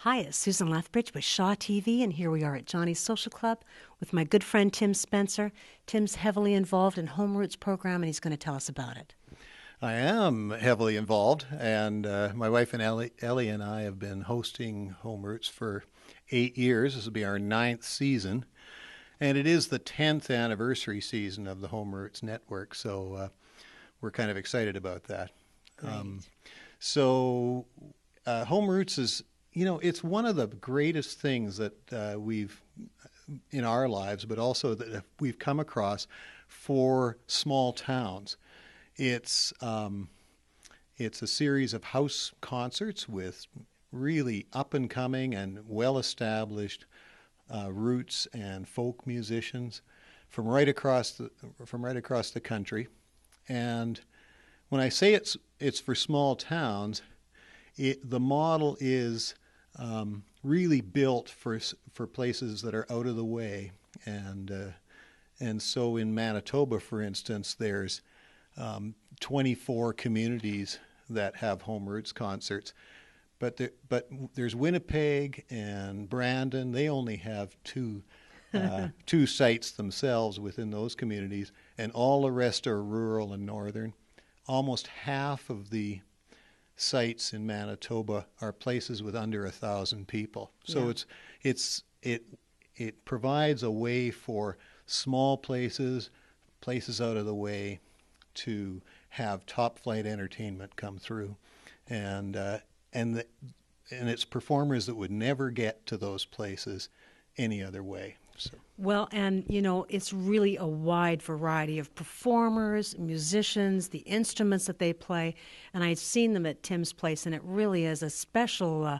Hi, it's Susan Lethbridge with Shaw TV, and here we are at Johnny's Social Club with my good friend Tim Spencer. Tim's heavily involved in Home Roots program, and he's going to tell us about it. I am heavily involved, and my wife and Ellie and I have been hosting Home Roots for 8 years. This will be our 9th season, and it is the 10th anniversary season of the Home Roots Network, so we're kind of excited about that. Home Roots is, it's one of the greatest things that we've in our lives, but also that we've come across for small towns. It's a series of house concerts with really up and coming and well established roots and folk musicians from right across the country. And when I say it's for small towns, the model is really built for places that are out of the way, and so in Manitoba, for instance, there's 24 communities that have Home Roots concerts, but there's Winnipeg and Brandon. They only have two sites themselves within those communities, and all the rest are rural and northern. Almost half of the sites in Manitoba are places with under 1,000 people. So it provides a way for small places out of the way to have top flight entertainment come through, and it's performers that would never get to those places any other way. So. Well, and it's really a wide variety of performers, musicians, the instruments that they play, and I've seen them at Tim's place, and it really is a special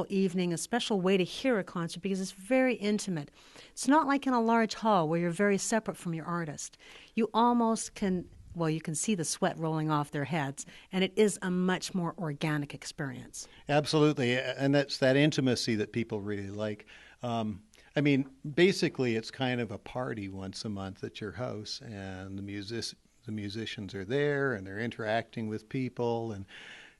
evening, a special way to hear a concert because it's very intimate. It's not like in a large hall where you're very separate from your artist. You almost can. Well, you can see the sweat rolling off their heads, and it is a much more organic experience. Absolutely, and that's that intimacy that people really like. Basically, it's kind of a party once a month at your house, and the musicians are there, and they're interacting with people,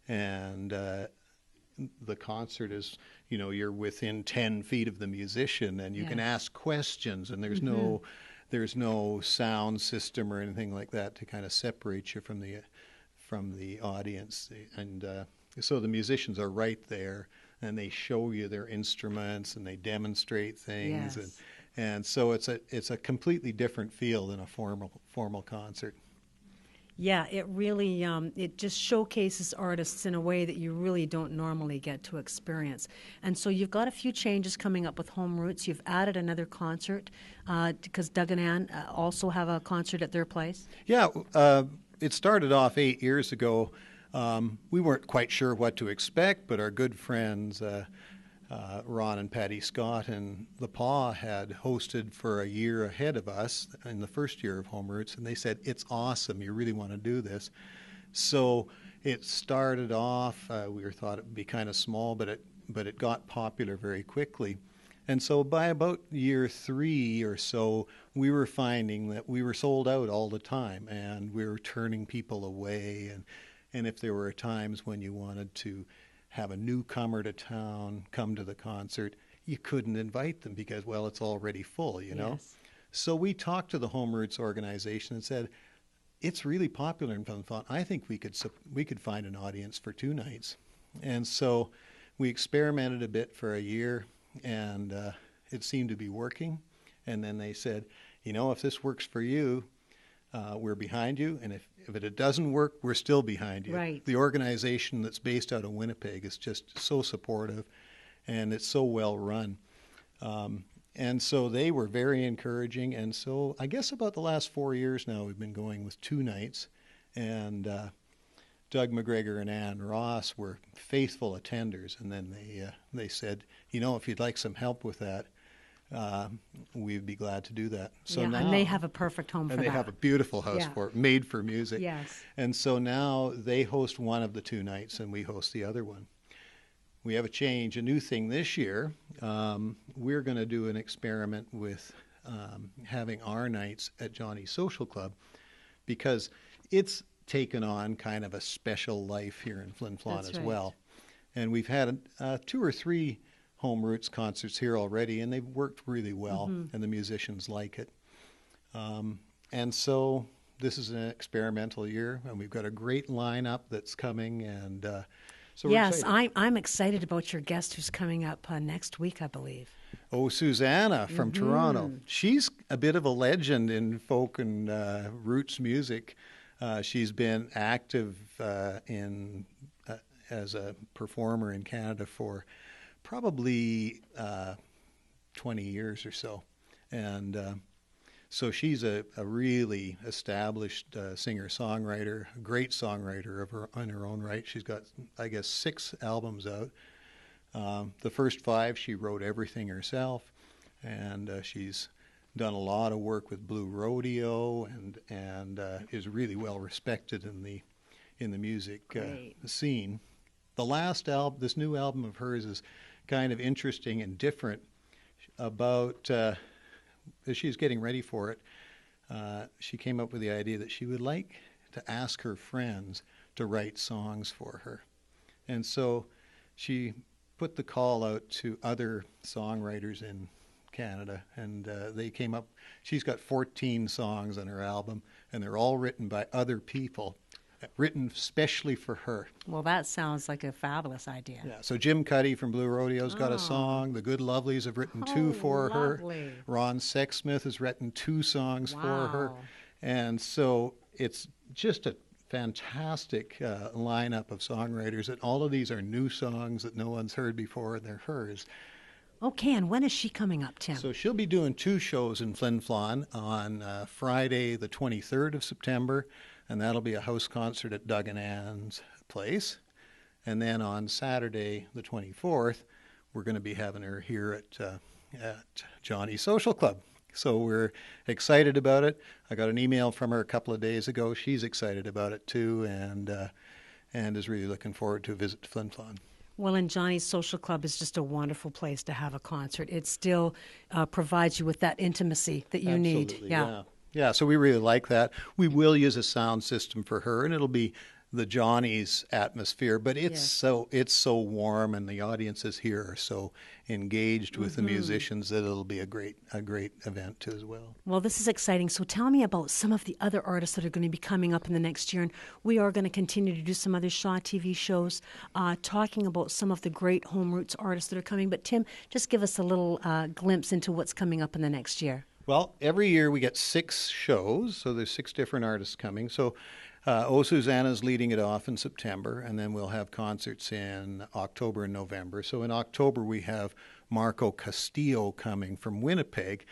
and the concert is, you're within 10 feet of the musician, and you can ask questions, and there's no sound system or anything like that to kind of separate you from the audience, and so the musicians are right there, and they show you their instruments and they demonstrate things, and so it's a completely different feel than a formal concert. Yeah, it really it just showcases artists in a way that you really don't normally get to experience. And so you've got a few changes coming up with Home Roots. You've added another concert because Doug and Ann also have a concert at their place. Yeah, it started off 8 years ago. We weren't quite sure what to expect, but our good friends Ron and Patty Scott and the Paw had hosted for a year ahead of us in the first year of Home Roots, and they said, "It's awesome, you really want to do this." So it started off, we thought it would be kind of small, but it got popular very quickly. And so by about year 3 or so, we were finding that we were sold out all the time, and we were turning people away, and if there were times when you wanted to have a newcomer to town come to the concert, you couldn't invite them because, well, it's already full, Yes. So we talked to the Home Roots organization and said, it's really popular in Flin-Flon. I think we could find an audience for 2 nights. And so we experimented a bit for a year, and it seemed to be working. And then they said, if this works for you, we're behind you, and if it doesn't work, we're still behind you. Right. The organization that's based out of Winnipeg is just so supportive, and it's so well run. And so they were very encouraging, and so I guess about the last 4 years now we've been going with 2 nights, and Doug McGregor and Ann Ross were faithful attenders, and then they said, if you'd like some help with that, we'd be glad to do that. So now, and they have a perfect home for that. And they have a beautiful house for it, made for music. Yes. And so now they host one of the 2 nights, and we host the other one. We have a new thing this year. We're going to do an experiment with having our nights at Johnny's Social Club, because it's taken on kind of a special life here in Flin Flon as well. And we've had 2 or 3 Home Roots concerts here already, and they've worked really well, and the musicians like it. And so this is an experimental year, and we've got a great lineup that's coming, and so we're Yes, excited. I'm excited about your guest who's coming up next week, I believe. Oh, Susanna from Toronto. She's a bit of a legend in folk and roots music. She's been active as a performer in Canada for probably 20 years or so. And so she's a really established singer-songwriter, a great songwriter on her own right. She's got, I guess, 6 albums out. The first 5, she wrote everything herself, and she's done a lot of work with Blue Rodeo, and is really well respected in the music scene. The last album, this new album of hers, is kind of interesting and different. About as she's getting ready for it, she came up with the idea that she would like to ask her friends to write songs for her, and so she put the call out to other songwriters in Canada, and they came up. She's got 14 songs on her album, and they're all written by other people, written specially for her. Well, that sounds like a fabulous idea. Yeah. So Jim Cuddy from Blue Rodeo's got a song. The Good Lovelies have written 2 for lovely. her. Ron Sexsmith has written 2 songs for her, and so it's just a fantastic lineup of songwriters, and all of these are new songs that no one's heard before, and they're hers. Okay, and when is she coming up, Tim? So she'll be doing 2 shows in Flin Flon on Friday the 23rd of September, and that'll be a house concert at Doug and Ann's place. And then on Saturday the 24th, we're going to be having her here at Johnny's Social Club. So we're excited about it. I got an email from her a couple of days ago. She's excited about it too, and is really looking forward to a visit to Flin Flon. Well, and Johnny's Social Club is just a wonderful place to have a concert. It still provides you with that intimacy that you need. Absolutely, yeah. So we really like that. We will use a sound system for her, and it'll be the Johnny's atmosphere, but it's so warm, and the audiences here are so engaged with the musicians that it'll be a great event too as well. Well, this is exciting. So tell me about some of the other artists that are going to be coming up in the next year, and we are going to continue to do some other Shaw TV shows talking about some of the great home roots artists that are coming. But Tim, just give us a little glimpse into what's coming up in the next year. Well, every year we get 6 shows, so there's 6 different artists coming. So Susanna's leading it off in September, and then we'll have concerts in October and November. So in October we have Marco Castillo coming from Winnipeg.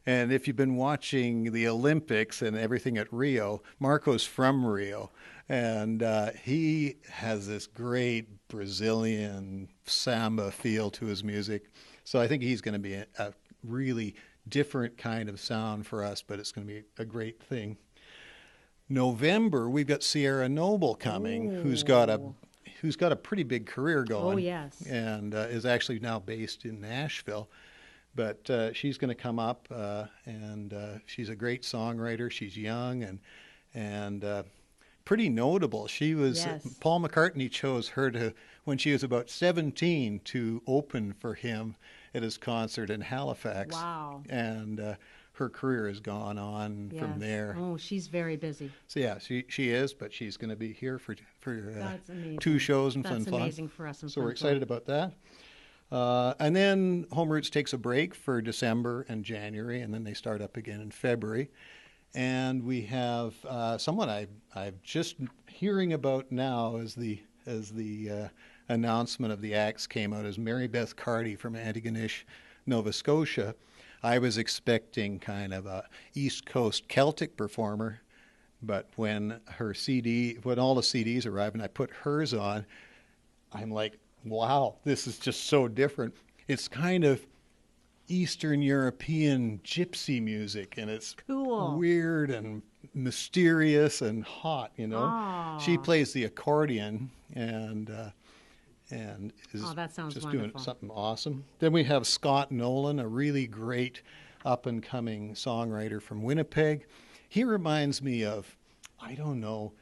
And if you've been watching the Olympics and everything at Rio, Marco's from Rio. And he has this great Brazilian samba feel to his music. So I think he's going to be a really different kind of sound for us, but it's going to be a great thing. November, we've got Sierra Noble coming, who's got a pretty big career going. Oh, yes. And is actually now based in Nashville. But she's going to come up, and she's a great songwriter. She's young and pretty notable. She was Paul McCartney chose her when she was about 17 to open for him at his concert in Halifax. Wow. And her career has gone on from there. Oh, she's very busy. So yeah, she is, but she's going to be here for That's amazing. 2 shows in Flin Flon. That's amazing for us in So Flin we're excited about that. And then Home Roots takes a break for December and January, and then they start up again in February. And we have someone I'm just hearing about now as the announcement of the acts came out, is Mary Beth Carty from Antigonish, Nova Scotia. I was expecting kind of a East Coast Celtic performer, but when all the CDs arrived and I put hers on, I'm like, wow, this is just so different. It's kind of Eastern European gypsy music, and it's cool, weird and mysterious and hot, you know. Aww. She plays the accordion and is that sounds just wonderful. doing something awesome. Then we have Scott Nolan, a really great up-and-coming songwriter from Winnipeg. He reminds me of, I don't know,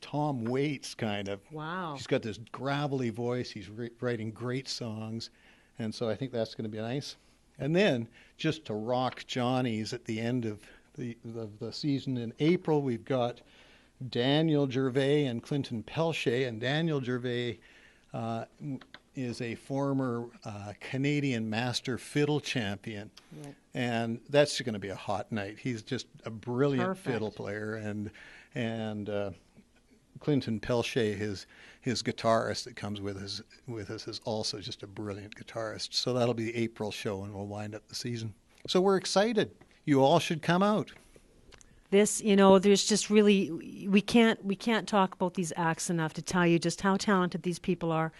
Tom Waits kind of. Wow. He's got this gravelly voice. He's writing great songs. And so I think that's going to be nice. And then just to rock Johnny's at the end of the season in April, we've got Daniel Gervais and Clinton Pelche. And Daniel Gervais is a former Canadian master fiddle champion. Yep. And that's going to be a hot night. He's just a brilliant fiddle player. And Clinton Pelche, his guitarist that comes with us, is also just a brilliant guitarist. So that'll be the April show, and we'll wind up the season. So we're excited. You all should come out. This, there's just really we can't talk about these acts enough to tell you just how talented these people are.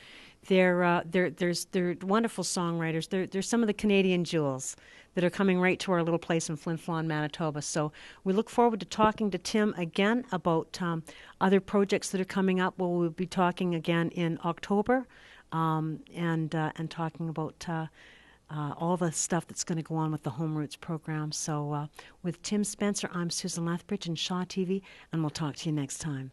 They're wonderful songwriters. They're some of the Canadian jewels that are coming right to our little place in Flin Flon, Manitoba. So we look forward to talking to Tim again about other projects that are coming up. We'll be talking again in October, and talking about all the stuff that's going to go on with the Home Roots program. So with Tim Spencer, I'm Susan Lethbridge in Shaw TV, and we'll talk to you next time.